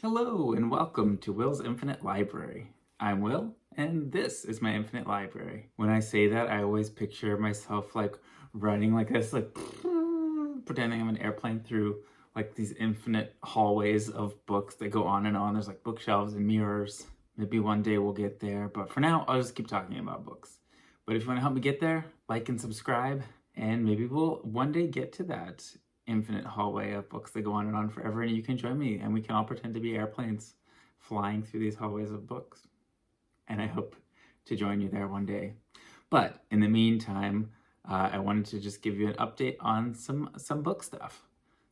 Hello and welcome to Will's Infinite Library. I'm Will, and this is my infinite library. When I say that, I always picture myself like running like this, like pretending I'm an airplane through like these infinite hallways of books that go on and on. There's like bookshelves and mirrors. Maybe one day we'll get there, but for now, I'll just keep talking about books. But if you want to help me get there, like and subscribe, and maybe we'll one day get to that infinite hallway of books that go on and on forever, and you can join me and we can all pretend to be airplanes flying through these hallways of books. And I hope to join you there one day. But in the meantime, I wanted to just give you an update on some book stuff,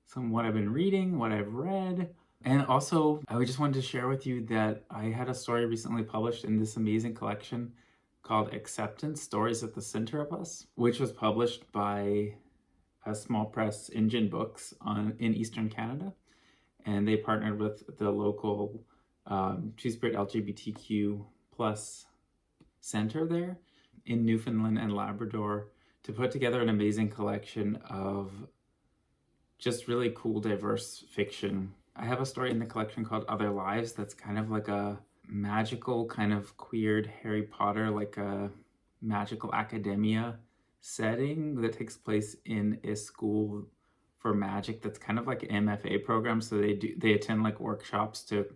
some what I've been reading, what I've read, and also I just wanted to share with you that I had a story recently published in this amazing collection called Acceptance: Stories at the Center of Us, which was published by a small press, Engine Books, in Eastern Canada, and they partnered with the local Two-Spirit LGBTQ plus center there in Newfoundland and Labrador to put together an amazing collection of just really cool, diverse fiction. I have a story in the collection called Other Lives that's kind of like a magical, kind of queered Harry Potter, like a magical academia setting that takes place in a school for magic that's kind of like an MFA program. So they attend like workshops to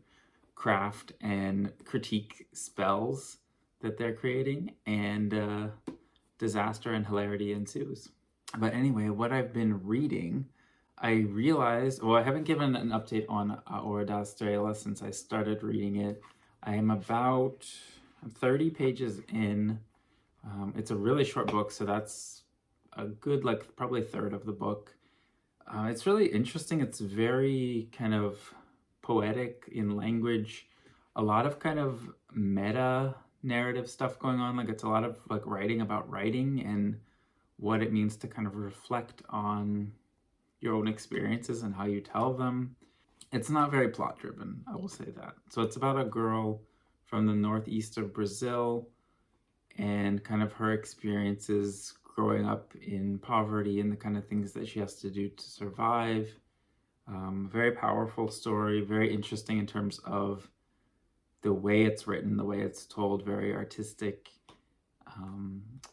craft and critique spells that they're creating, and disaster and hilarity ensues. But anyway, what I've been reading, I realized, well, I haven't given an update on Hora Da Estrela since I started reading it. I am about 30 pages in. It's a really short book, so that's a good, like, probably a third of the book. It's really interesting. It's very kind of poetic in language, a lot of kind of meta narrative stuff going on. Like, it's a lot of like writing about writing and what it means to kind of reflect on your own experiences and how you tell them. It's not very plot driven, I will say that. So it's about a girl from the northeast of Brazil and kind of her experiences growing up in poverty and the kind of things that she has to do to survive. Very powerful story, very interesting in terms of the way it's written, the way it's told, very artistic.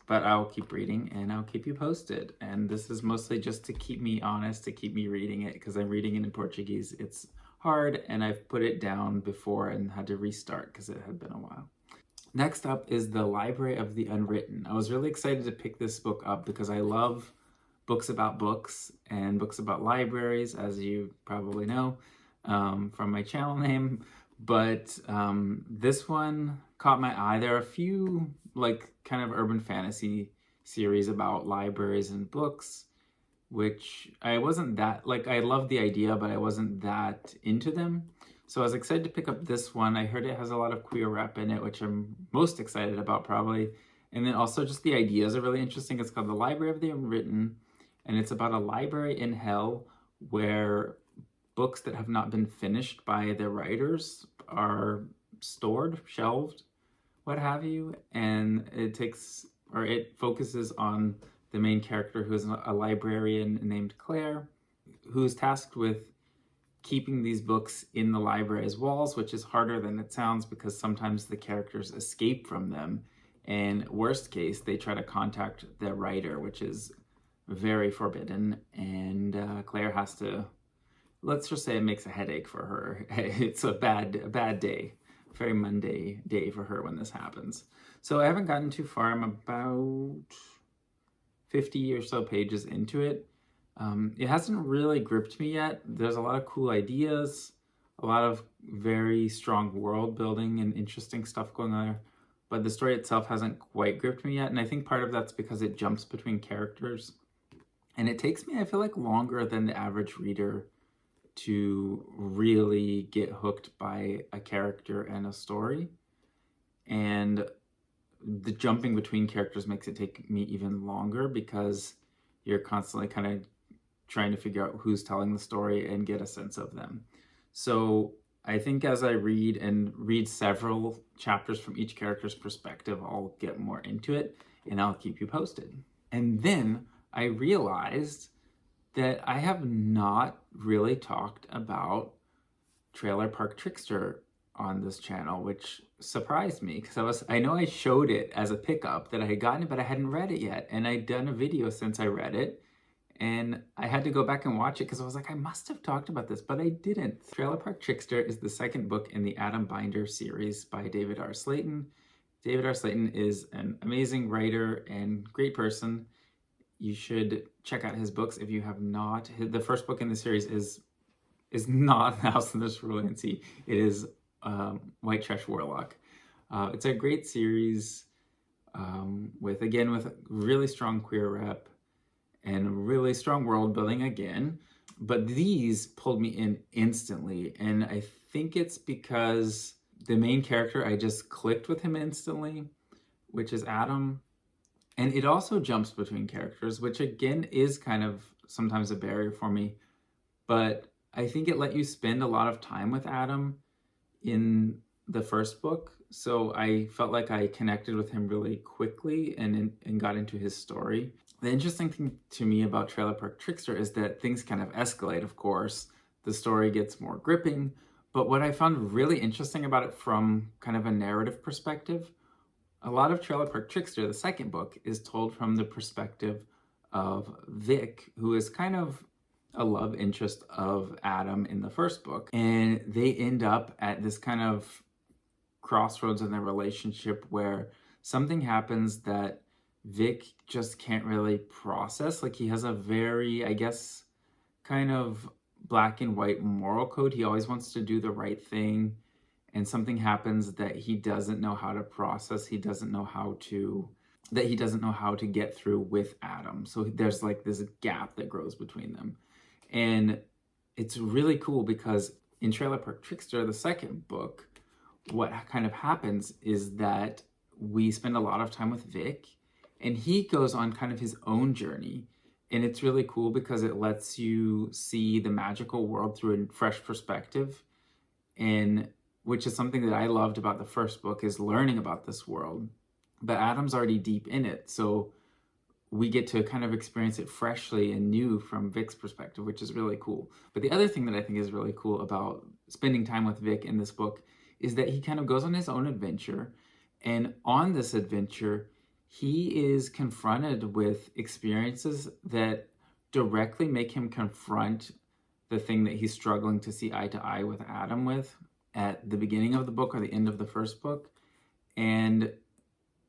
But I'll keep reading and I'll keep you posted. And this is mostly just to keep me honest, to keep me reading it, because I'm reading it in Portuguese. It's hard, and I've put it down before and had to restart because it had been a while. Next up is The Library of the Unwritten. I was really excited to pick this book up because I love books about books and books about libraries, as you probably know from my channel name. But this one caught my eye. There are a few like kind of urban fantasy series about libraries and books, which I wasn't that, like, I loved the idea, but I wasn't that into them. So I was excited to pick up this one. I heard it has a lot of queer rep in it, which I'm most excited about probably. And then also just the ideas are really interesting. It's called The Library of the Unwritten, and it's about a library in hell where books that have not been finished by the writers are stored, shelved, what have you. And it focuses on the main character, who is a librarian named Claire, who's tasked with keeping these books in the library's walls, which is harder than it sounds because sometimes the characters escape from them. And worst case, they try to contact the writer, which is very forbidden. And Claire has to, let's just say it makes a headache for her. It's a bad day, very Monday day for her when this happens. So I haven't gotten too far. I'm about 50 or so pages into it. It hasn't really gripped me yet. There's a lot of cool ideas, a lot of very strong world building and interesting stuff going on there, but the story itself hasn't quite gripped me yet. And I think part of that's because it jumps between characters, and it takes me, I feel like, longer than the average reader to really get hooked by a character and a story. And the jumping between characters makes it take me even longer because you're constantly kind of trying to figure out who's telling the story and get a sense of them. So I think as I read several chapters from each character's perspective, I'll get more into it and I'll keep you posted. And then I realized that I have not really talked about Trailer Park Trickster on this channel, which surprised me because I know I showed it as a pickup that I had gotten it, but I hadn't read it yet. And I'd done a video since I read it. And I had to go back and watch it because I was like, I must have talked about this, but I didn't. Trailer Park Trickster is the second book in the Adam Binder series by David R. Slayton. David R. Slayton is an amazing writer and great person. You should check out his books if you have not. The first book in the series is not The House of the Cerulean Sea. It is White Trash Warlock. It's a great series with really strong queer rep and really strong world building again. But these pulled me in instantly. And I think it's because the main character, I just clicked with him instantly, which is Adam. And it also jumps between characters, which again is kind of sometimes a barrier for me. But I think it let you spend a lot of time with Adam in the first book. So I felt like I connected with him really quickly and got into his story. The interesting thing to me about Trailer Park Trickster is that things kind of escalate, of course. The story gets more gripping. But what I found really interesting about it from kind of a narrative perspective, a lot of Trailer Park Trickster, the second book, is told from the perspective of Vic, who is kind of a love interest of Adam in the first book. And they end up at this kind of crossroads in their relationship where something happens that Vic just can't really process. Like, he has a very, I guess, kind of black and white moral code. He always wants to do the right thing. And something happens that he doesn't know how to process. He doesn't know how to get through with Adam. So there's like this gap that grows between them. And it's really cool because in Trailer Park Trickster, the second book, what kind of happens is that we spend a lot of time with Vic, and he goes on kind of his own journey. And it's really cool because it lets you see the magical world through a fresh perspective, and which is something that I loved about the first book, is learning about this world. But Adam's already deep in it, so we get to kind of experience it freshly and new from Vic's perspective, which is really cool. But the other thing that I think is really cool about spending time with Vic in this book is that he kind of goes on his own adventure. And on this adventure, he is confronted with experiences that directly make him confront the thing that he's struggling to see eye to eye with Adam with at the beginning of the book or the end of the first book. And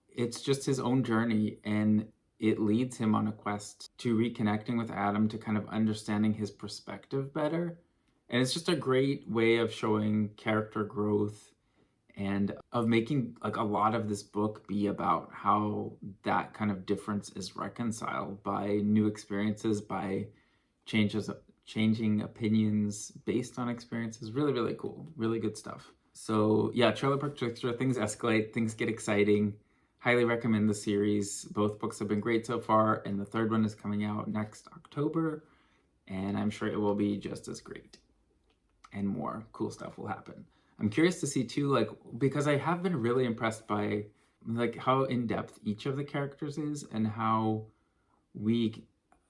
it's just his own journey, and it leads him on a quest to reconnecting with Adam, to kind of understanding his perspective better. And it's just a great way of showing character growth and of making like a lot of this book be about how that kind of difference is reconciled by new experiences, by changing opinions based on experiences. Really, really cool. Really good stuff. So yeah, Trailer Park Trickster, things escalate, things get exciting. Highly recommend the series. Both books have been great so far, and the third one is coming out next October, and I'm sure it will be just as great. And more cool stuff will happen. I'm curious to see too, like, because I have been really impressed by like how in-depth each of the characters is and how we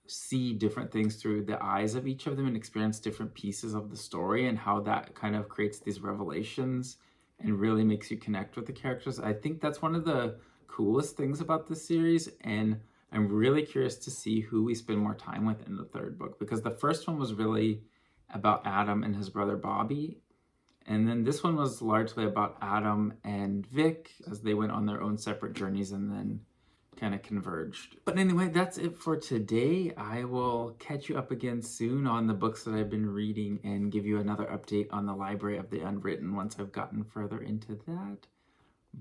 see different things through the eyes of each of them and experience different pieces of the story, and how that kind of creates these revelations and really makes you connect with the characters. I think that's one of the coolest things about this series, and I'm really curious to see who we spend more time with in the third book, because the first one was really about Adam and his brother Bobby, and then this one was largely about Adam and Vic as they went on their own separate journeys and then kind of converged. But anyway, that's it for today. I will catch you up again soon on the books that I've been reading and give you another update on the Library of the Unwritten once I've gotten further into that.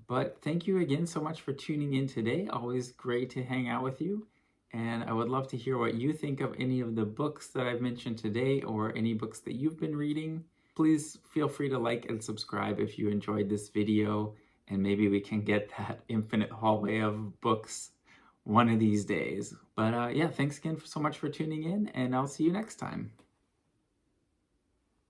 But thank you again so much for tuning in today. Always great to hang out with you. And I would love to hear what you think of any of the books that I've mentioned today, or any books that you've been reading. Please feel free to like and subscribe if you enjoyed this video, and maybe we can get that infinite hallway of books one of these days. But yeah, thanks again so much for tuning in, and I'll see you next time.